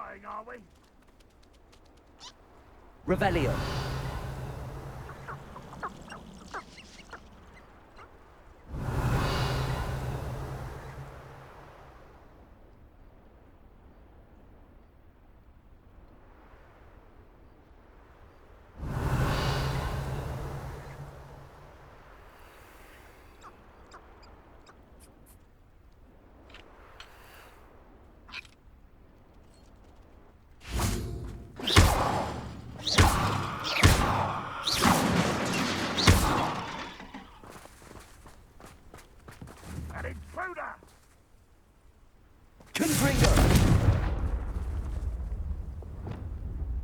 dying, are we? Revelio. An intruder! Confringo.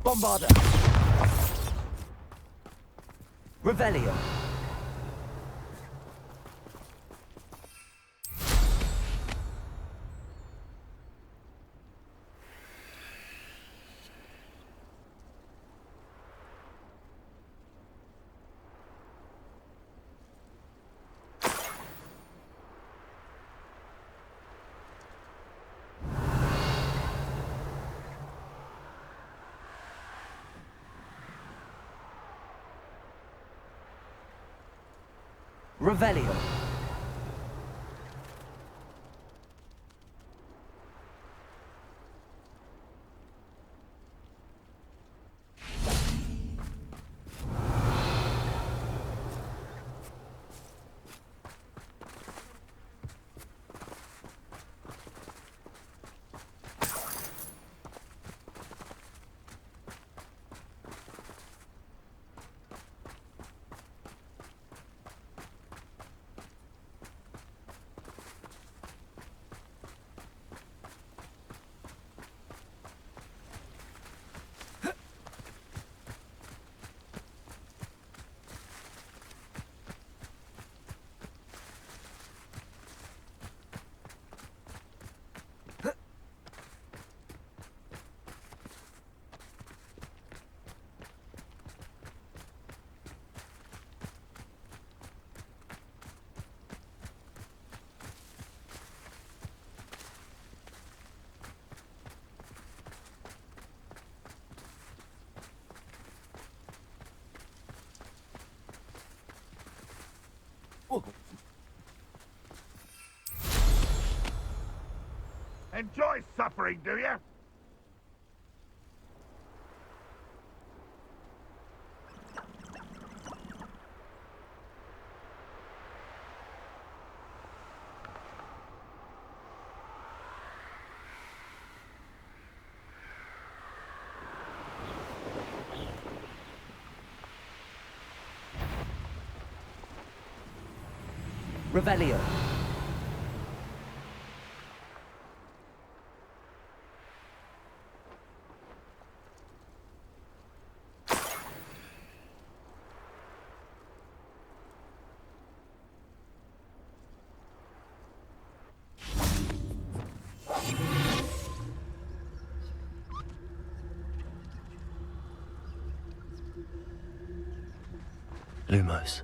Bombarder. Revelio. Revelio. Enjoy suffering, do you? Revelio. Lumos.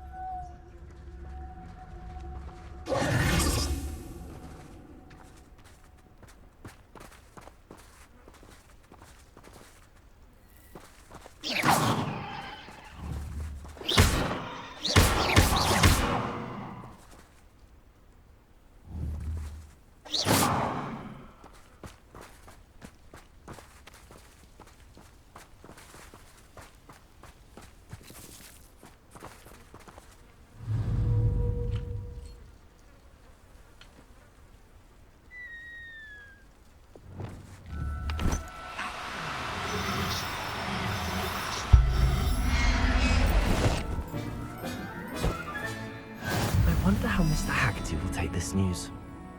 I wonder how Mr. Haggerty will take this news.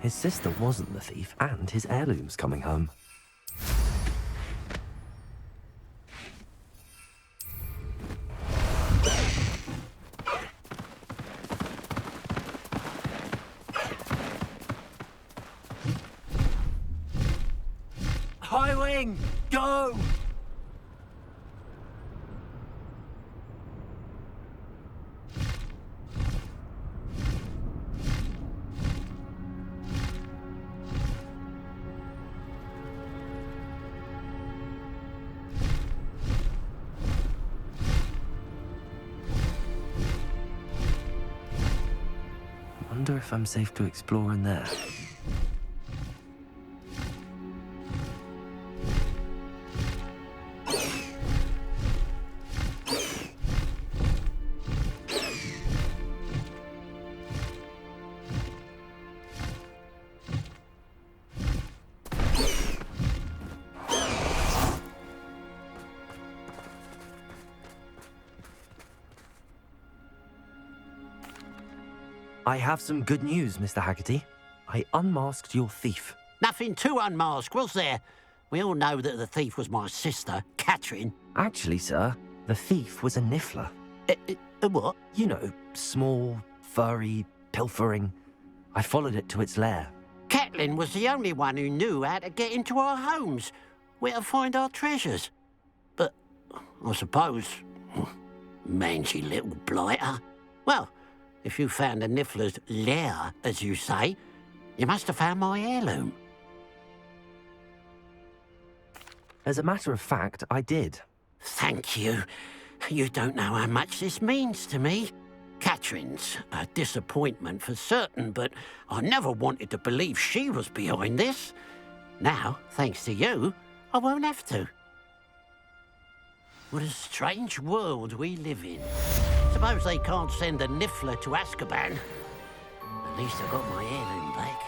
His sister wasn't the thief, and his heirloom's coming home. High wing, go! Wonder if I'm safe to explore in there. I have some good news, Mr. Haggerty. I unmasked your thief. Nothing to unmask, was there? We all know that the thief was my sister, Catherine. Actually, sir, the thief was a niffler. What? You know, small, furry, pilfering. I followed it to its lair. Catelyn was the only one who knew how to get into our homes, where to find our treasures. But I suppose, mangy little blighter. Well, if you found the niffler's lair, as you say, you must have found my heirloom. As a matter of fact, I did. Thank you. You don't know how much this means to me. Catherine's a disappointment for certain, but I never wanted to believe she was behind this. Now, thanks to you, I won't have to. What a strange world we live in. Suppose they can't send a niffler to Azkaban. At least I got my heirloom back.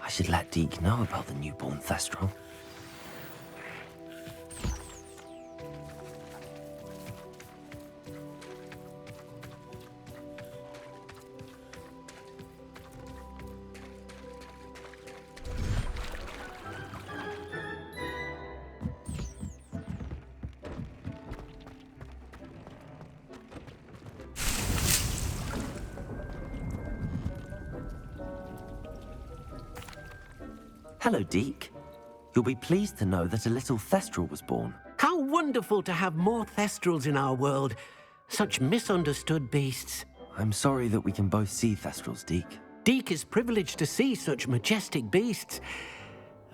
I should let Deke know about the newborn Thestral. Hello, Deke. You'll be pleased to know that a little Thestral was born. How wonderful to have more Thestrals in our world. Such misunderstood beasts. I'm sorry that we can both see Thestrals, Deke. Deke is privileged to see such majestic beasts,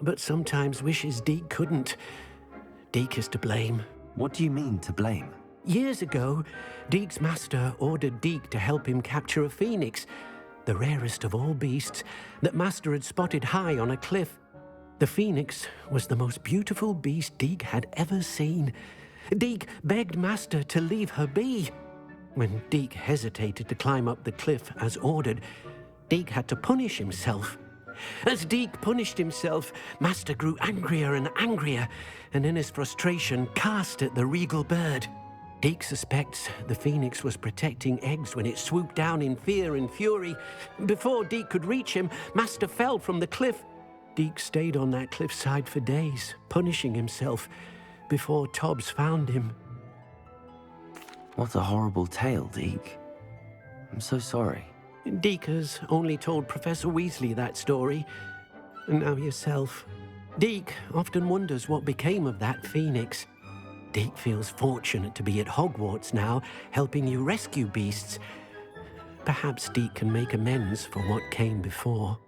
but sometimes wishes Deke couldn't. Deke is to blame. What do you mean, to blame? Years ago, Deke's master ordered Deke to help him capture a phoenix, the rarest of all beasts, that Master had spotted high on a cliff. The phoenix was the most beautiful beast Deke had ever seen. Deke begged Master to leave her be. When Deke hesitated to climb up the cliff as ordered, Deke had to punish himself. As Deke punished himself, Master grew angrier and angrier, and in his frustration cast at the regal bird. Deke suspects the phoenix was protecting eggs when it swooped down in fear and fury. Before Deke could reach him, Master fell from the cliff. Deke stayed on that cliffside for days, punishing himself before Tobbs found him. What a horrible tale, Deke. I'm so sorry. Deke has only told Professor Weasley that story, and now yourself. Deke often wonders what became of that phoenix. Deke feels fortunate to be at Hogwarts now, helping you rescue beasts. Perhaps Deke can make amends for what came before.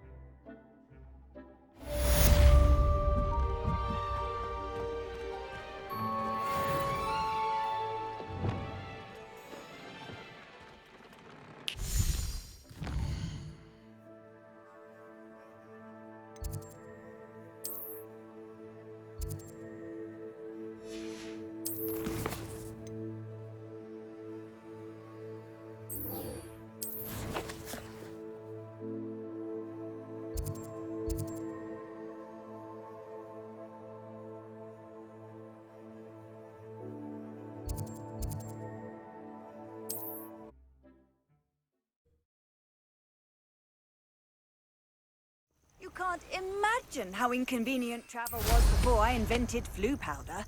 You can't imagine how inconvenient travel was before I invented flu powder.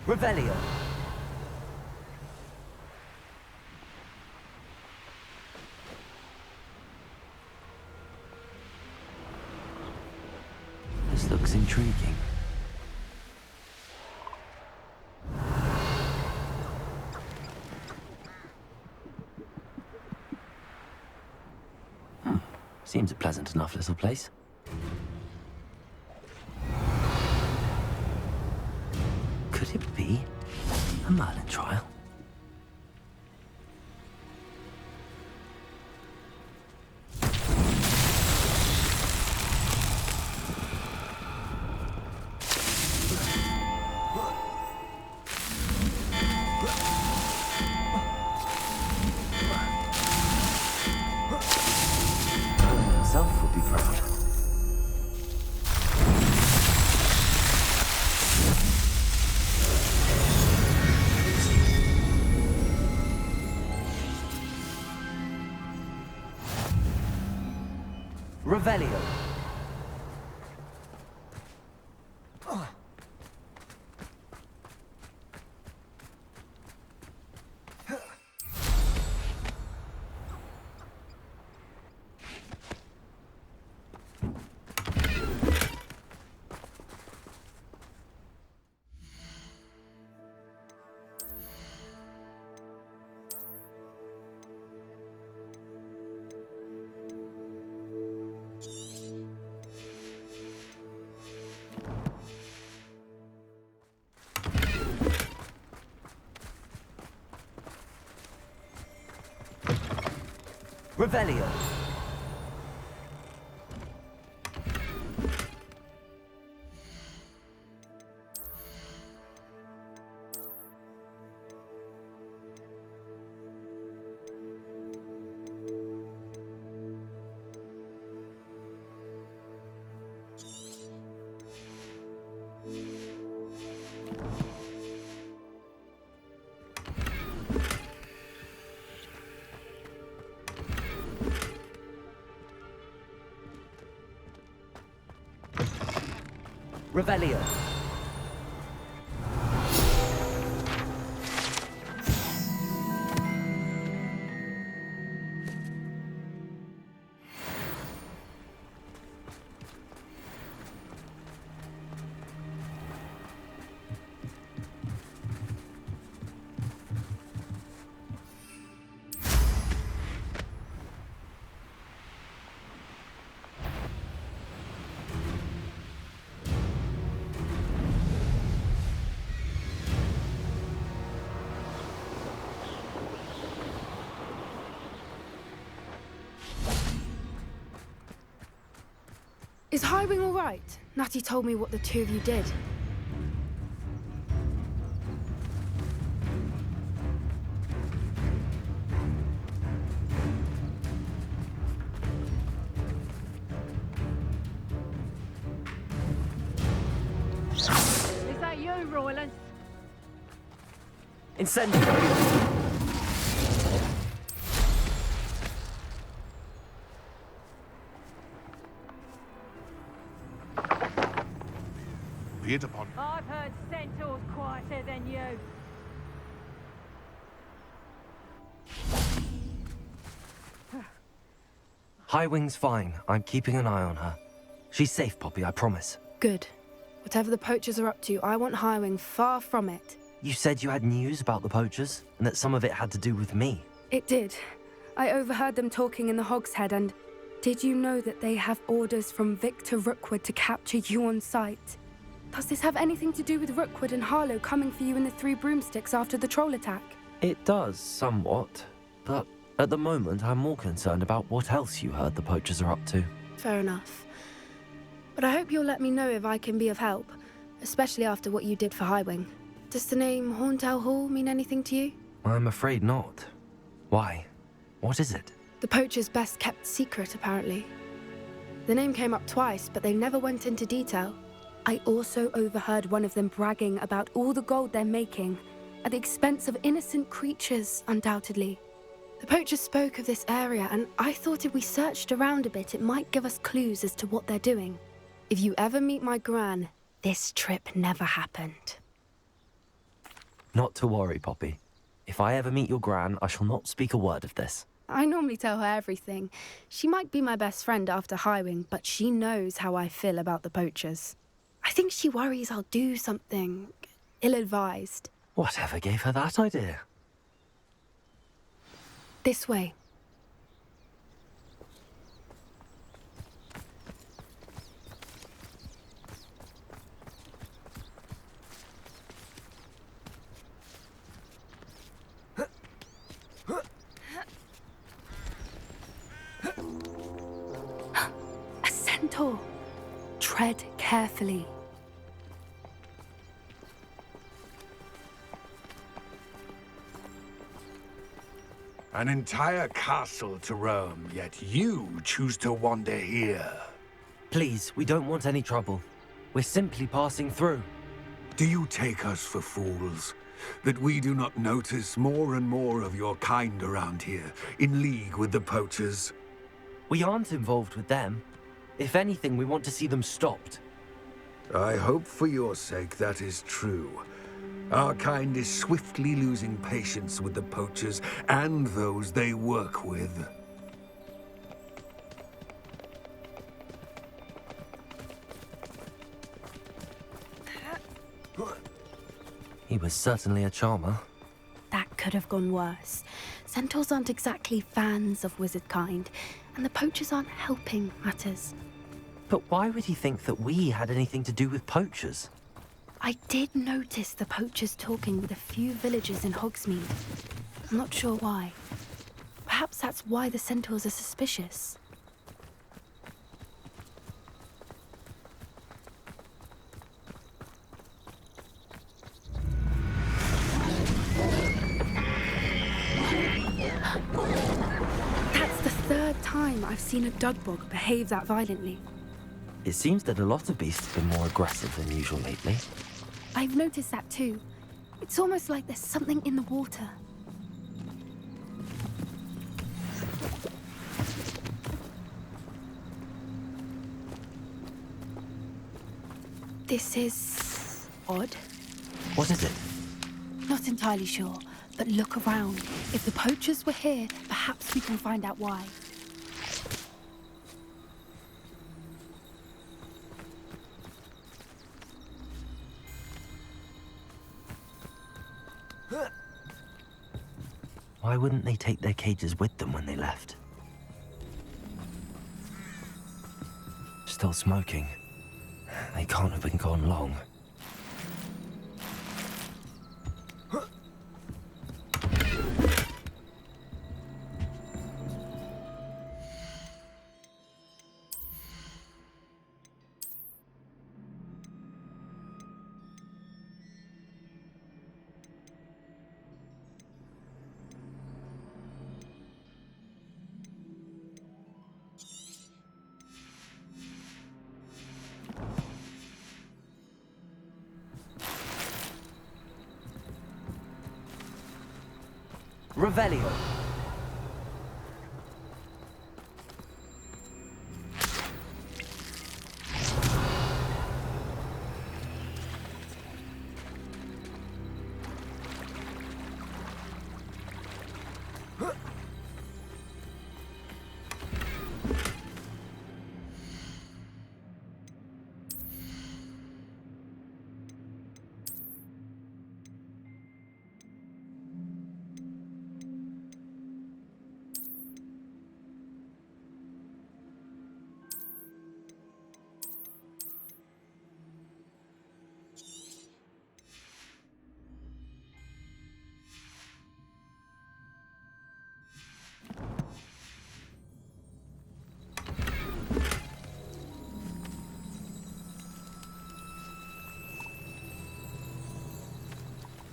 Revelio. This looks intriguing. Seems a pleasant enough little place. Could it be a Merlin trial? Himself would be proud. Revelio. Revelio. Revelio. Is Highwing all right? Natty told me what the two of you did. Is that you, Royland? Incendiary! Be it upon. I've heard Centaur's quieter than you. Highwing's fine. I'm keeping an eye on her. She's safe, Poppy, I promise. Good. Whatever the poachers are up to, I want Highwing far from it. You said you had news about the poachers, and that some of it had to do with me. It did. I overheard them talking in the Hogshead, and did you know that they have orders from Victor Rookwood to capture you on sight? Does this have anything to do with Rookwood and Harlow coming for you in the Three Broomsticks after the troll attack? It does, somewhat. But at the moment, I'm more concerned about what else you heard the poachers are up to. Fair enough. But I hope you'll let me know if I can be of help, especially after what you did for Highwing. Does the name Horntail Hall mean anything to you? I'm afraid not. Why? What is it? The poacher's best kept secret, apparently. The name came up twice, but they never went into detail. I also overheard one of them bragging about all the gold they're making, at the expense of innocent creatures, undoubtedly. The poachers spoke of this area, and I thought if we searched around a bit, it might give us clues as to what they're doing. If you ever meet my gran, this trip never happened. Not to worry, Poppy. If I ever meet your gran, I shall not speak a word of this. I normally tell her everything. She might be my best friend after Highwing, but she knows how I feel about the poachers. I think she worries I'll do something ill-advised. Whatever gave her that idea? This way. A centaur. Tread carefully. An entire castle to roam, yet you choose to wander here. Please, we don't want any trouble. We're simply passing through. Do you take us for fools? That we do not notice more and more of your kind around here, in league with the poachers? We aren't involved with them. If anything, we want to see them stopped. I hope for your sake that is true. Our kind is swiftly losing patience with the poachers and those they work with. He was certainly a charmer. That could have gone worse. Centaurs aren't exactly fans of wizard kind, and the poachers aren't helping matters. But why would he think that we had anything to do with poachers? I did notice the poachers talking with a few villagers in Hogsmeade. I'm not sure why. Perhaps that's why the centaurs are suspicious. That's the third time I've seen a dugbog behave that violently. It seems that a lot of beasts have been more aggressive than usual lately. I've noticed that too. It's almost like there's something in the water. This is odd. What is it? Not entirely sure, but look around. If the poachers were here, perhaps we can find out why. Why wouldn't they take their cages with them when they left? Still smoking. They can't have been gone long. Revelio.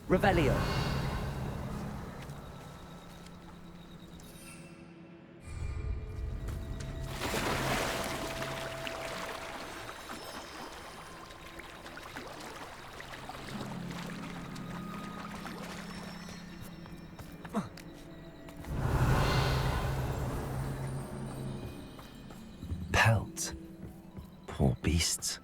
Revelio. Pelts. Poor beasts.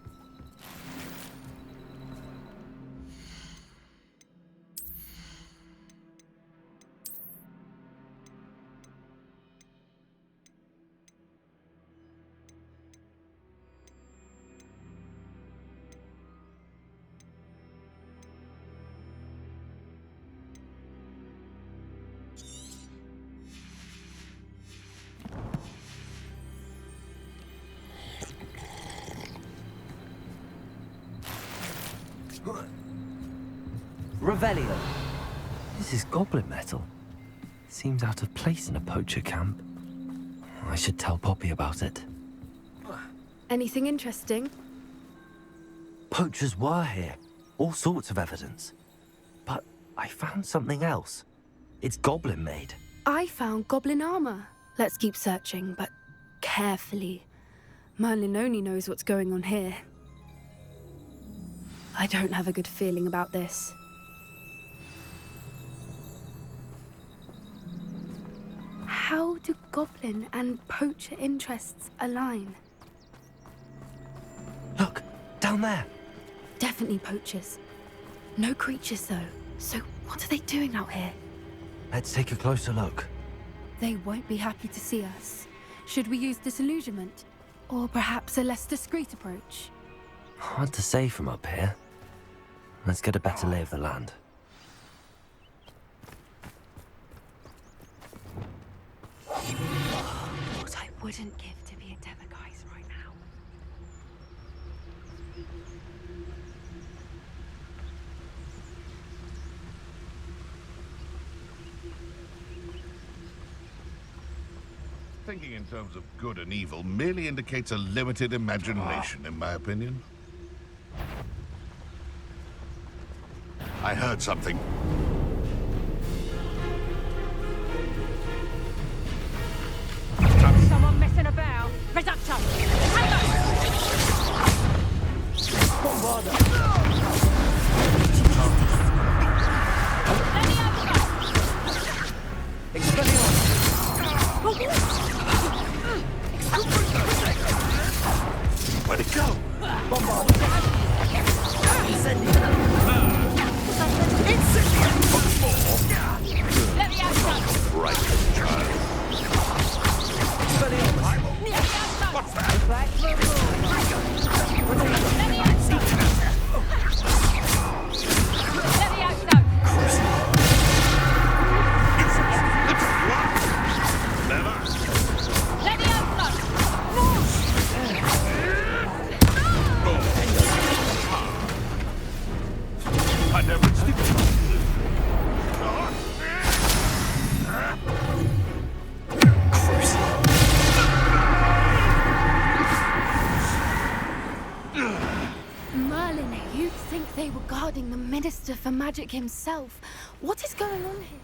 Revelio. This is goblin metal. Seems out of place in a poacher camp. I should tell Poppy about it. Anything interesting? Poachers were here. All sorts of evidence. But I found something else. It's goblin made. I found goblin armor. Let's keep searching, but carefully. Merlin only knows what's going on here. I don't have a good feeling about this. How do goblin and poacher interests align? Look, down there. Definitely poachers. No creatures, though. So what are they doing out here? Let's take a closer look. They won't be happy to see us. Should we use disillusionment? Or perhaps a less discreet approach? Hard to say from up here. Let's get a better lay of the land. What I wouldn't give to be in Devagai's right now. Thinking in terms of good and evil merely indicates a limited imagination, in my opinion. I heard something. Someone messing about. Reducto! Where'd it go? Right, child. What's that? I never Merlin, you'd think they were guarding the Minister for Magic himself. What is going on here?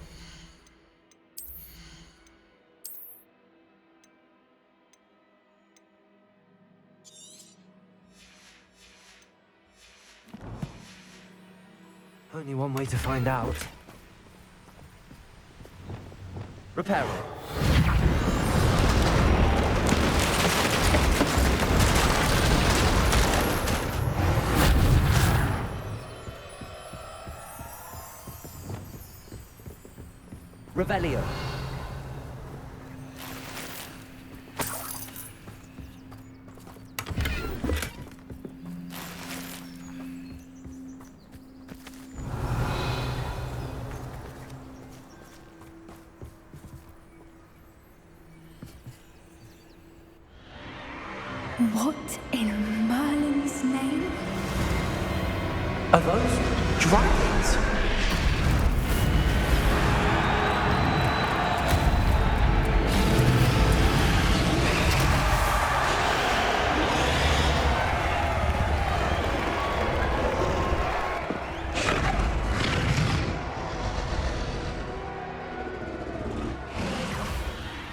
Only one way to find out. Repairing. Revelio. What in Merlin's name? Are those dragons?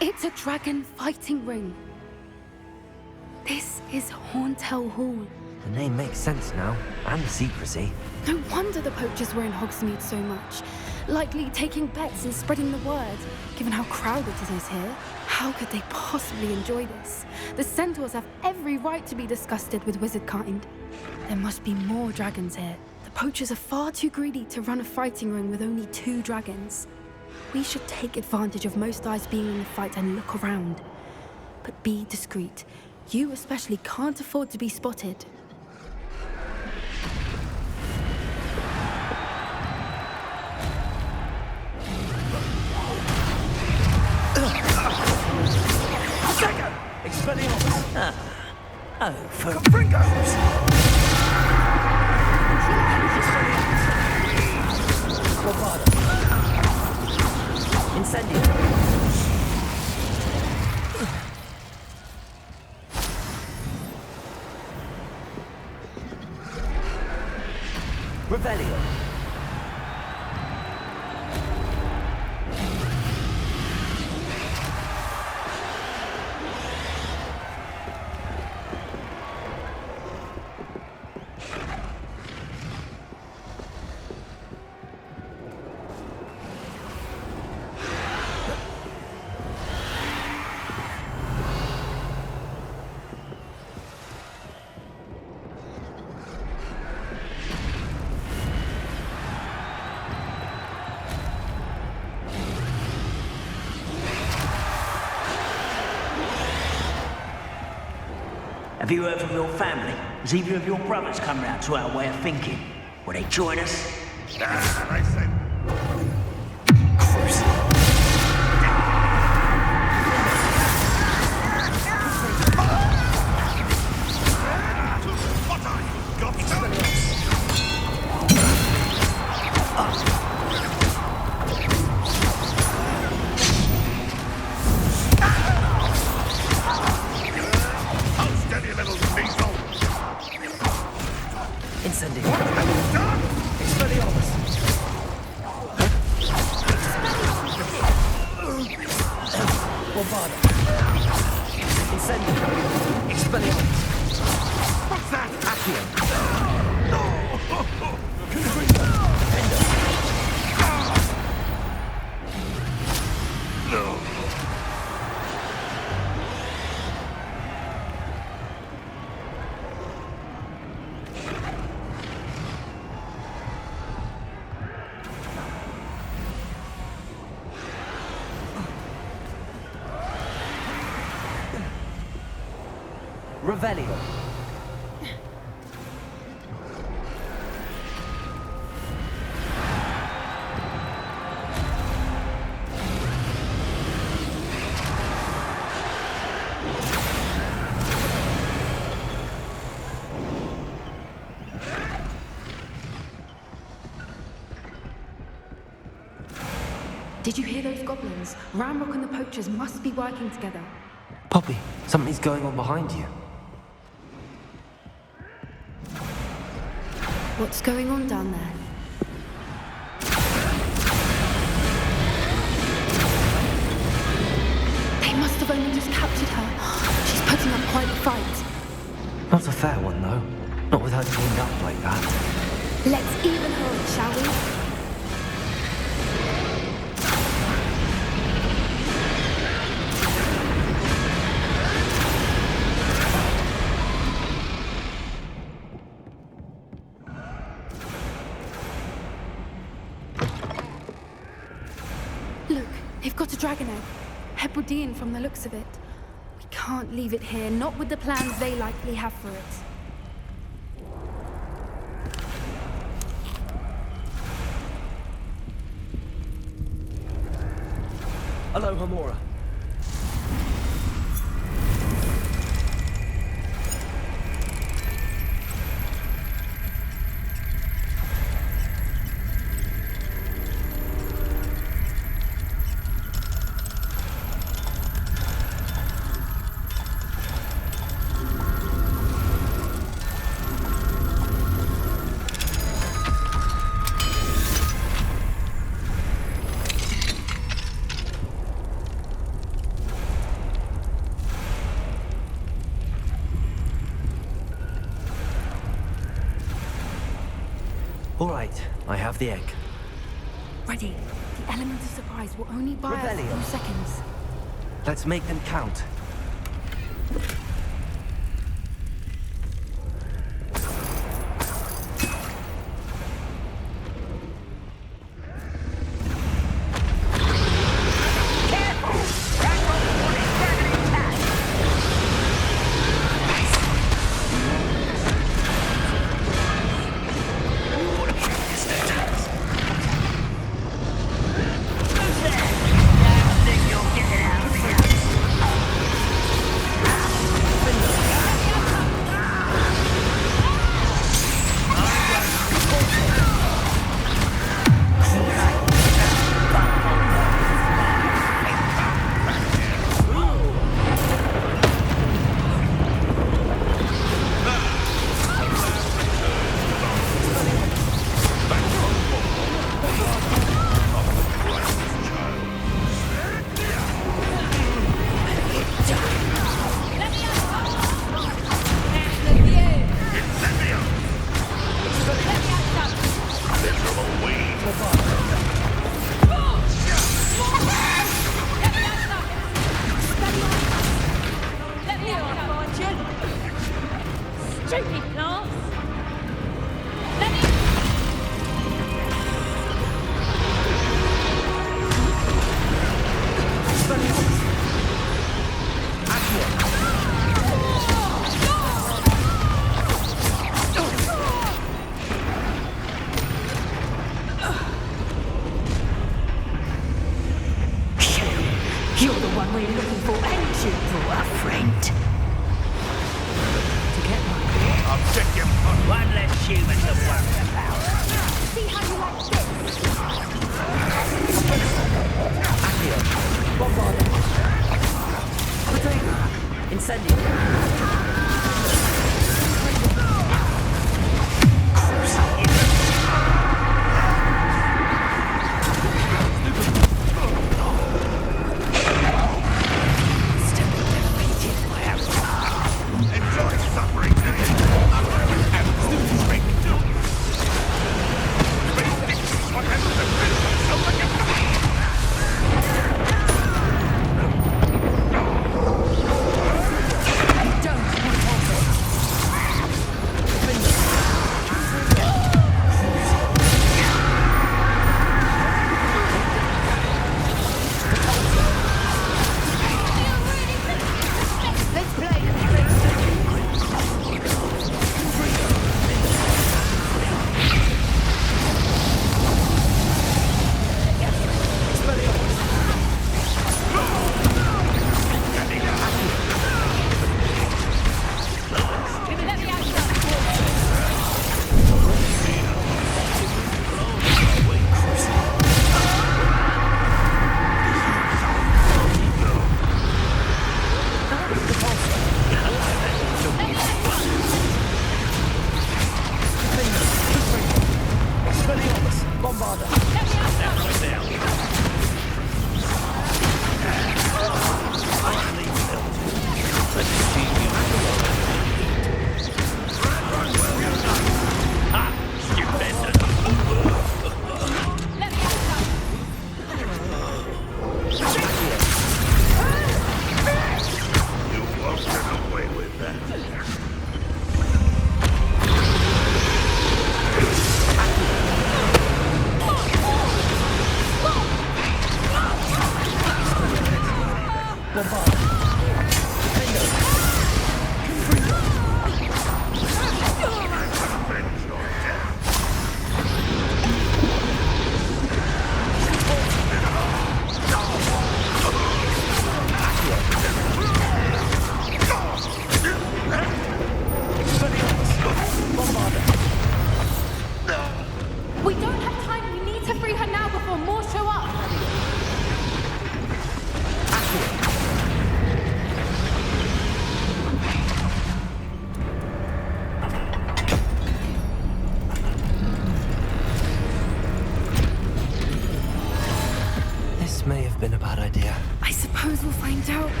It's a dragon fighting ring. This is Hauntel Hall. The name makes sense now, and the secrecy. No wonder the poachers were in Hogsmeade so much. Likely taking bets and spreading the word, given how crowded it is here. How could they possibly enjoy this? The centaurs have every right to be disgusted with wizard kind. There must be more dragons here. The poachers are far too greedy to run a fighting ring with only 2 dragons. We should take advantage of most eyes being in the fight and look around. But be discreet. You especially can't afford to be spotted. Oh, for Pringles! Incendio! Revelio! Have you heard from your family? Has either of your brothers come round to our way of thinking? Will they join us? I said. What are you, gobsters? Steady, little diesel. Incendio! Expelliarmus! Bombarda! Incendio! Expelliarmus! What's that? Accio! No. Revelio! Did you hear those goblins? Ramrock and the poachers must be working together. Poppy, something's going on behind you. What's going on down there? They must have only just captured her. She's putting up quite a fight. Not a fair one, though. Not with her teamed up like that. Let's even her, shall we? got a dragon egg. Hebridean from the looks of it. We can't leave it here, not with the plans they likely have for it. Hello, Hamora. All right, I have the egg. Ready. The element of surprise will only buy us a Rebellion. few seconds. Let's make them count. Stupid plants! You're the one we're looking for, ain't you, poor friend? To get my Objective. one less human to worry about. See how you like this? Accio. Bombarding. Potato. Incendio. Enjoy suffering. Don't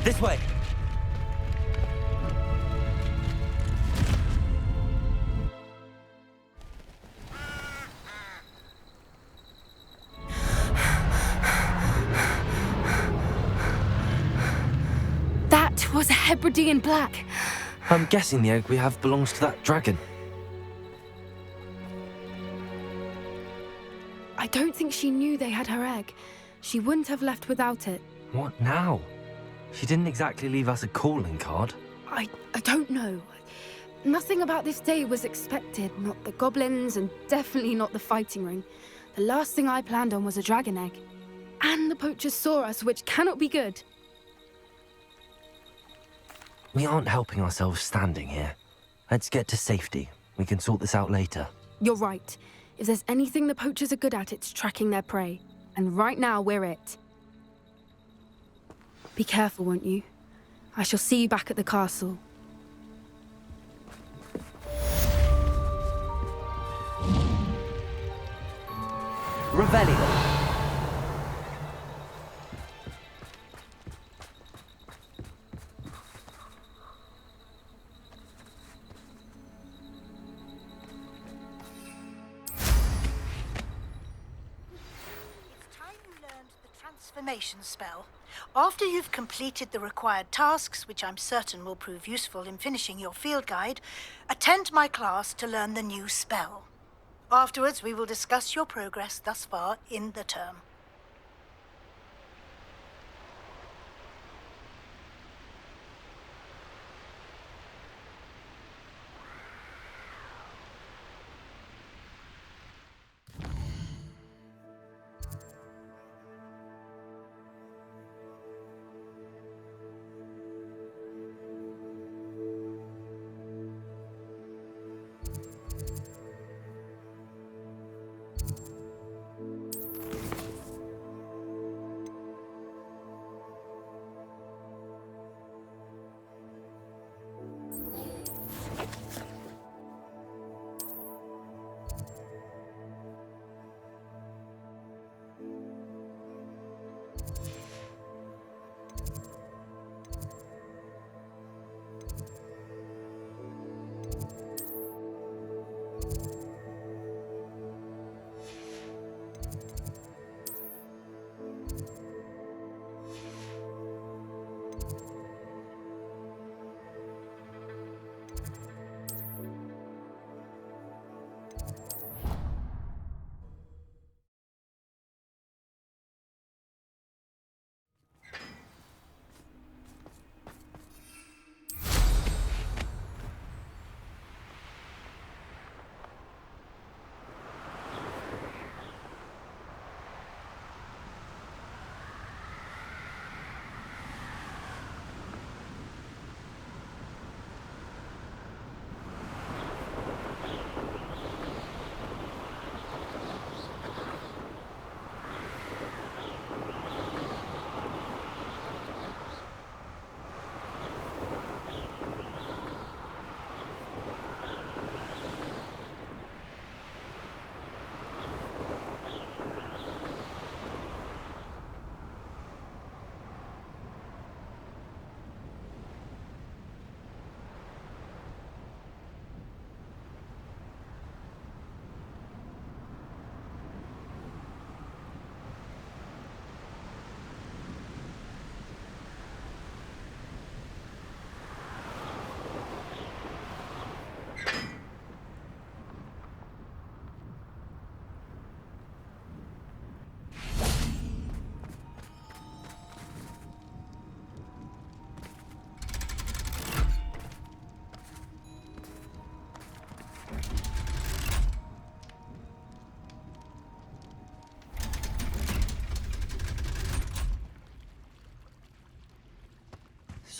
This way! That was a Hebridean black. I'm guessing the egg we have belongs to that dragon. I don't think she knew they had her egg. She wouldn't have left without it. What now? She didn't exactly leave us a calling card. I don't know. Nothing about this day was expected. Not the goblins, and definitely not the fighting ring. The last thing I planned on was a dragon egg. And the poachers saw us, which cannot be good. We aren't helping ourselves standing here. Let's get to safety. We can sort this out later. You're right. If there's anything the poachers are good at, it's tracking their prey. And right now, we're it. Be careful, won't you? I shall see you back at the castle. Revelio! Transformation spell. After you've completed the required tasks, which I'm certain will prove useful in finishing your field guide, attend my class to learn the new spell. Afterwards, we will discuss your progress thus far in the term.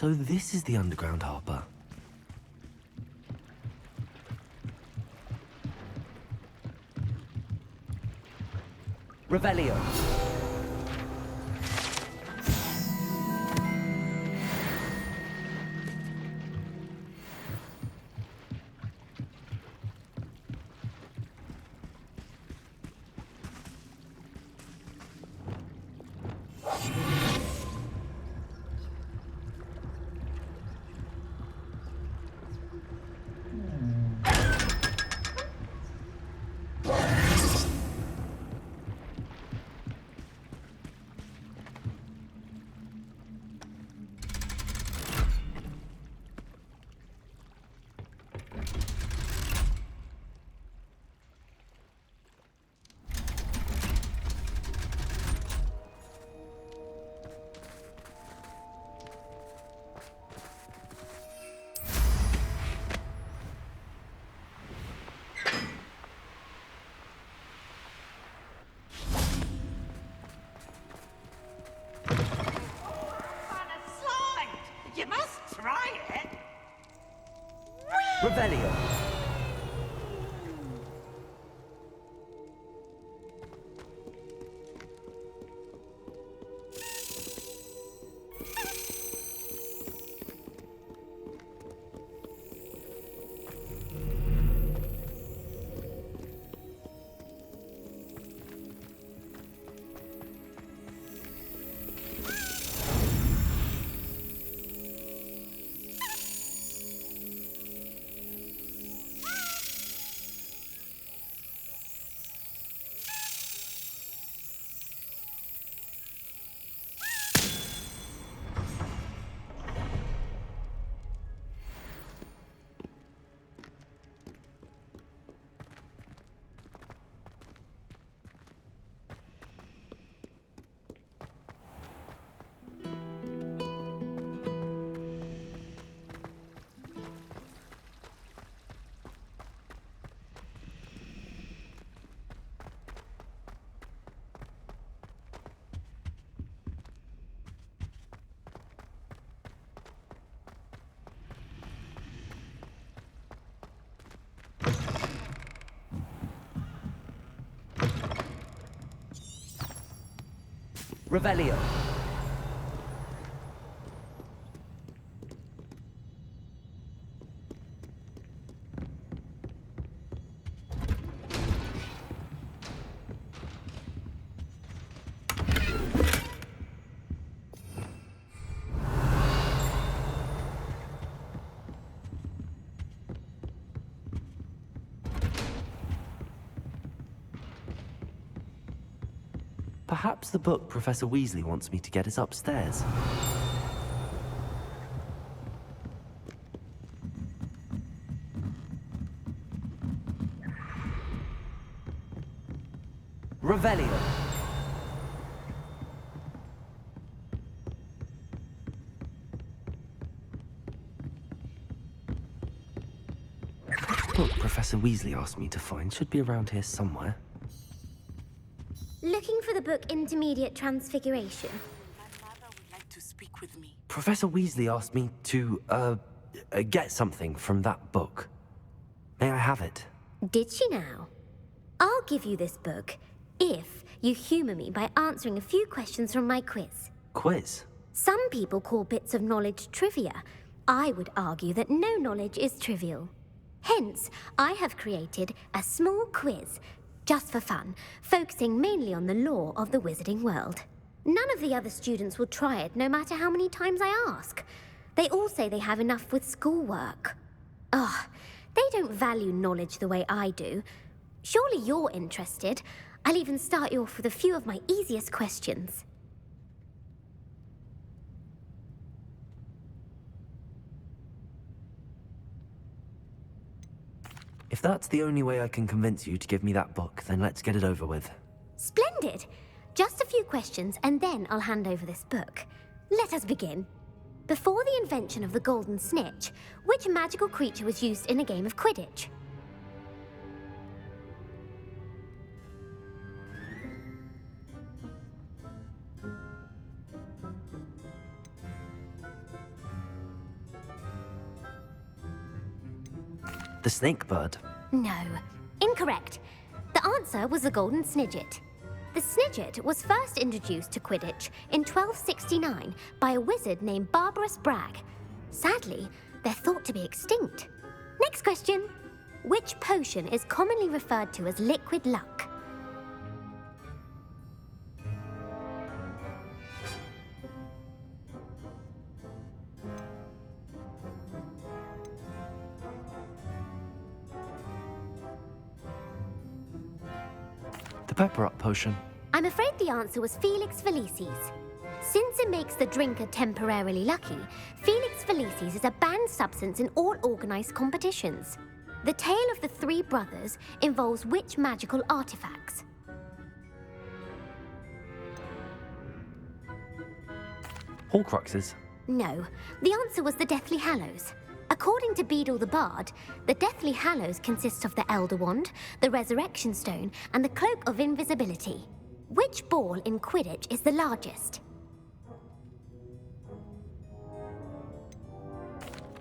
So this is the underground harbour. Revelio. try it? Revelio. Revelio. Perhaps the book Professor Weasley wants me to get is upstairs. Revelio. The book Professor Weasley asked me to find should be around here somewhere. Looking for the book Intermediate Transfiguration. My mother would like to speak with me. Professor Weasley asked me to, get something from that book. May I have it? Did she now? I'll give you this book if you humour me by answering a few questions from my quiz. Quiz? Some people call bits of knowledge trivia. I would argue that no knowledge is trivial. Hence, I have created a small quiz, just for fun, focusing mainly on the lore of the wizarding world. None of the other students will try it, no matter how many times I ask. They all say they have enough with schoolwork. Ugh, they don't value knowledge the way I do. Surely you're interested. I'll even start you off with a few of my easiest questions. If that's the only way I can convince you to give me that book, then let's get it over with. Splendid! Just a few questions, and then I'll hand over this book. Let us begin. Before the invention of the golden snitch, which magical creature was used in a game of Quidditch? The snake bird. No. Incorrect. The answer was the golden snidget. The snidget was first introduced to Quidditch in 1269 by a wizard named Barbarous Bragg. Sadly, they're thought to be extinct. Next question. Which potion is commonly referred to as liquid luck? The pepper up potion. I'm afraid the answer was Felix Felicis. Since it makes the drinker temporarily lucky, Felix Felicis is a banned substance in all organized competitions. The tale of the three brothers involves which magical artifacts? Horcruxes. No, the answer was the Deathly Hallows. According to Beedle the Bard, the Deathly Hallows consists of the Elder Wand, the Resurrection Stone, and the Cloak of Invisibility. Which ball in Quidditch is the largest?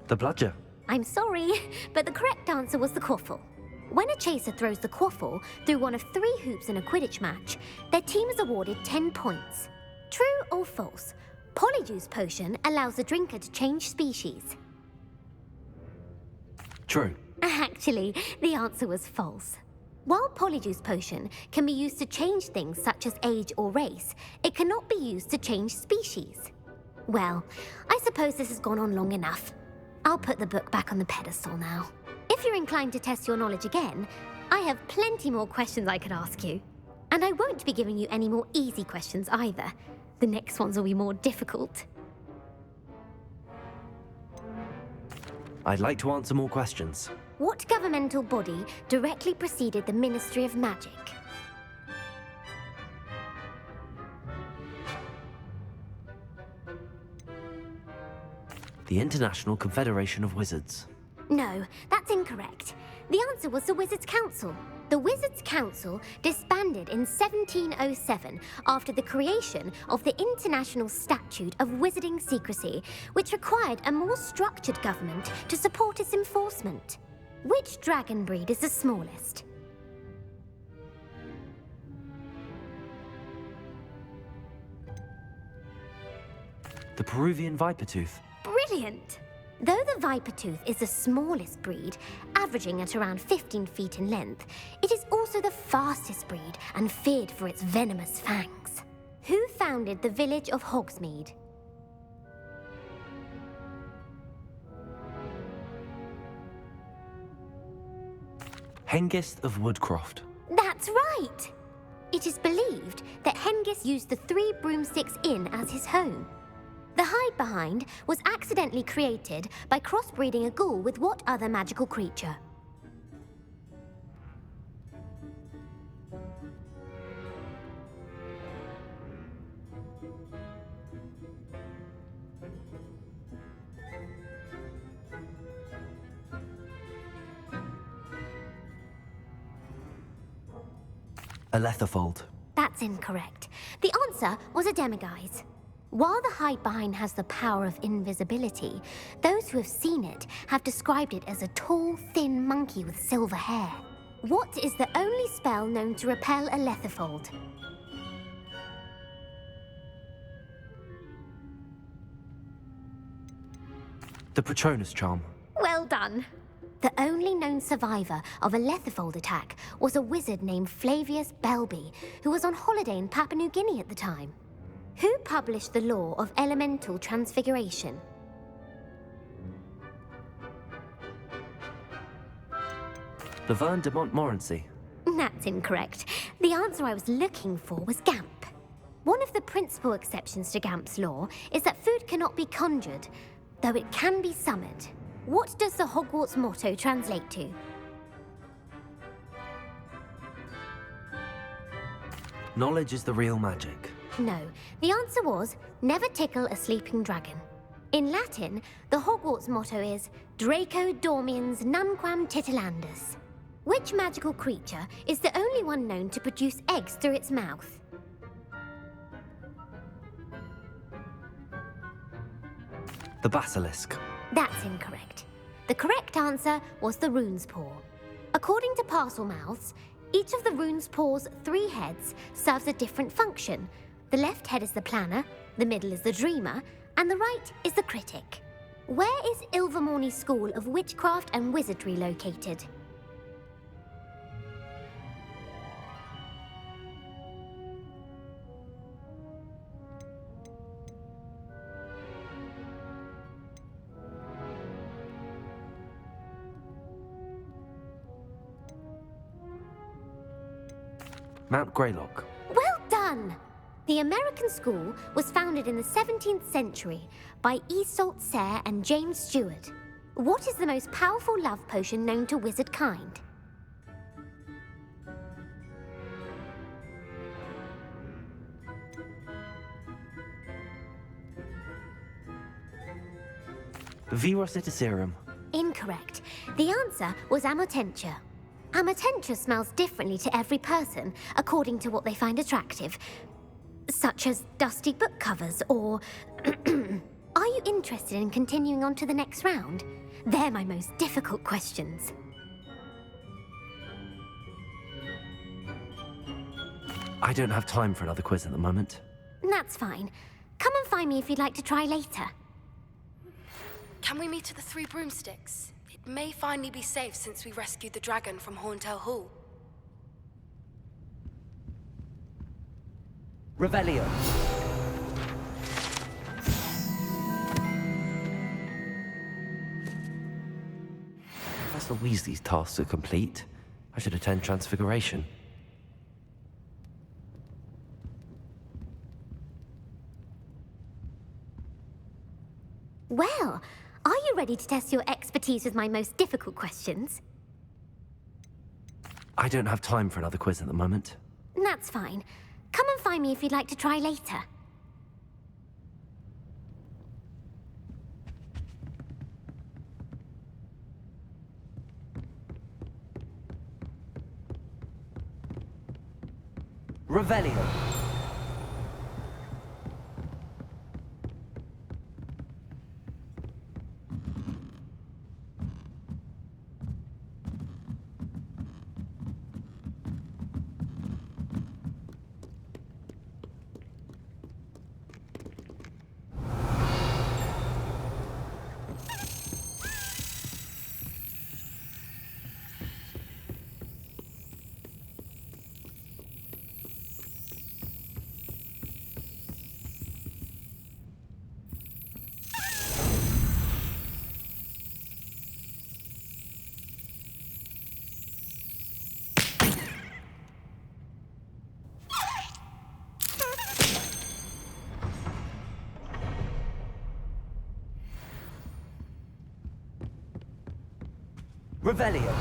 The bludger. I'm sorry, but the correct answer was the quaffle. When a chaser throws the quaffle through one of 3 hoops in a Quidditch match, their team is awarded 10 points. True or false? Polyjuice Potion allows the drinker to change species. True. Actually, the answer was false. While Polyjuice Potion can be used to change things such as age or race, it cannot be used to change species. Well, I suppose this has gone on long enough. I'll put the book back on the pedestal now. If you're inclined to test your knowledge again, I have plenty more questions I could ask you. And I won't be giving you any more easy questions either. The next ones will be more difficult. I'd like to answer more questions. What governmental body directly preceded the Ministry of Magic? The International Confederation of Wizards. No, that's incorrect. The answer was the Wizards' Council. The Wizards' Council disbanded in 1707 after the creation of the International Statute of Wizarding Secrecy, which required a more structured government to support its enforcement. Which dragon breed is the smallest? The Peruvian Vipertooth. Brilliant! Though the Vipertooth is the smallest breed, averaging at around 15 feet in length, it is also the fastest breed and feared for its venomous fangs. Who founded the village of Hogsmeade? Hengist of Woodcroft. That's right! It is believed that Hengist used the 3 Broomsticks Inn as his home. The hide-behind was accidentally created by crossbreeding a ghoul with what other magical creature? A Letherfold. That's incorrect. The answer was a demiguise. While the hide-behind has the power of invisibility, those who have seen it have described it as a tall, thin monkey with silver hair. What is the only spell known to repel a Letherfold? The Patronus Charm. Well done. The only known survivor of a Letherfold attack was a wizard named Flavius Belby, who was on holiday in Papua New Guinea at the time. Who published the law of elemental transfiguration? Laverne de Montmorency. That's incorrect. The answer I was looking for was Gamp. One of the principal exceptions to Gamp's law is that food cannot be conjured, though it can be summoned. What does the Hogwarts motto translate to? Knowledge is the real magic. No, the answer was, never tickle a sleeping dragon. In Latin, the Hogwarts motto is, Draco dormiens nunquam titilandus. Which magical creature is the only one known to produce eggs through its mouth? The Basilisk. That's incorrect. The correct answer was the Rune's Paw. According to Parselmouths, each of the Rune's Paw's 3 heads serves a different function. The left head is the planner, the middle is the dreamer, and the right is the critic. Where is Ilvermorny School of Witchcraft and Wizardry located? Mount Greylock. Well done! The American school was founded in the 17th century by Iseult Sayre and James Stewart. What is the most powerful love potion known to wizard kind? Virositiserum. Incorrect. The answer was Amotentia. Amotentia smells differently to every person, according to what they find attractive, such as dusty book covers or... Are you interested in continuing on to the next round? They're my most difficult questions. I don't have time for another quiz at the moment. That's fine. Come and find me if you'd like to try later. Can we meet at the Three Broomsticks? It may finally be safe since we rescued the dragon from Horntail Hall. Revelio. Professor Weasley's tasks are complete. I should attend Transfiguration. Well, are you ready to test your expertise with my most difficult questions? I don't have time for another quiz at the moment. That's fine. Come and find me if you'd like to try later. Revelio. Revelio.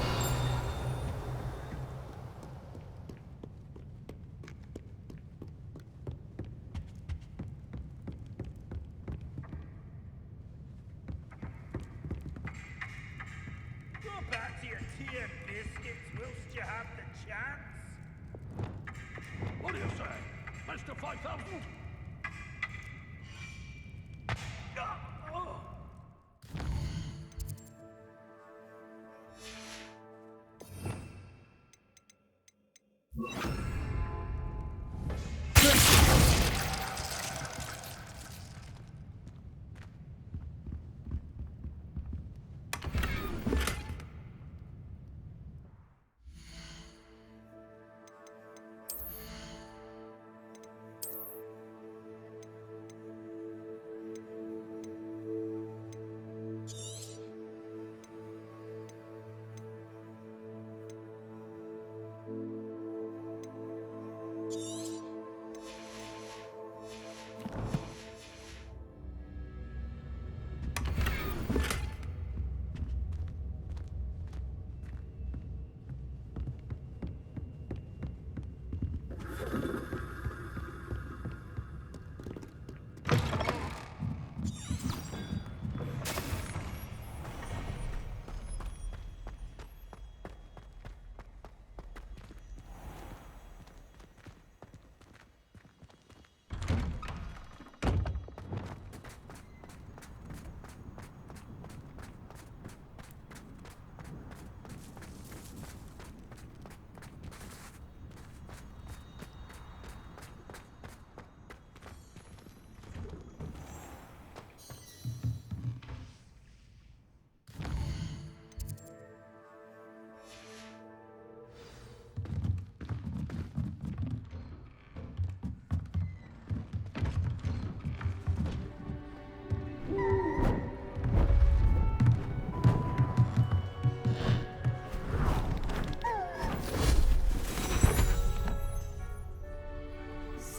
Go back to your tea and biscuits whilst you have the chance. What do you say? Mr. 5000?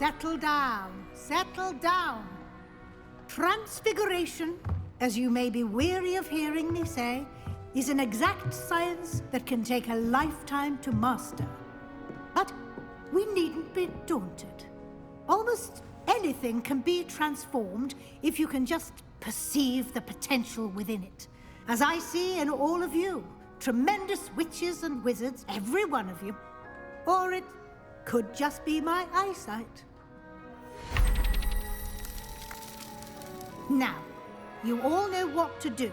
Settle down, settle down. Transfiguration, as you may be weary of hearing me say, is an exact science that can take a lifetime to master. But we needn't be daunted. Almost anything can be transformed if you can just perceive the potential within it. As I see in all of you, tremendous witches and wizards, every one of you. Or it could just be my eyesight. Now, You all know what to do.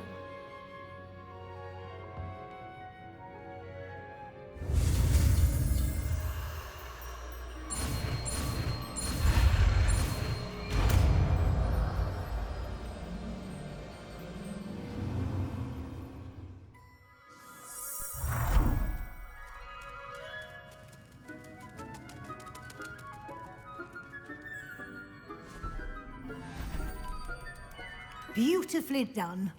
Beautifully done.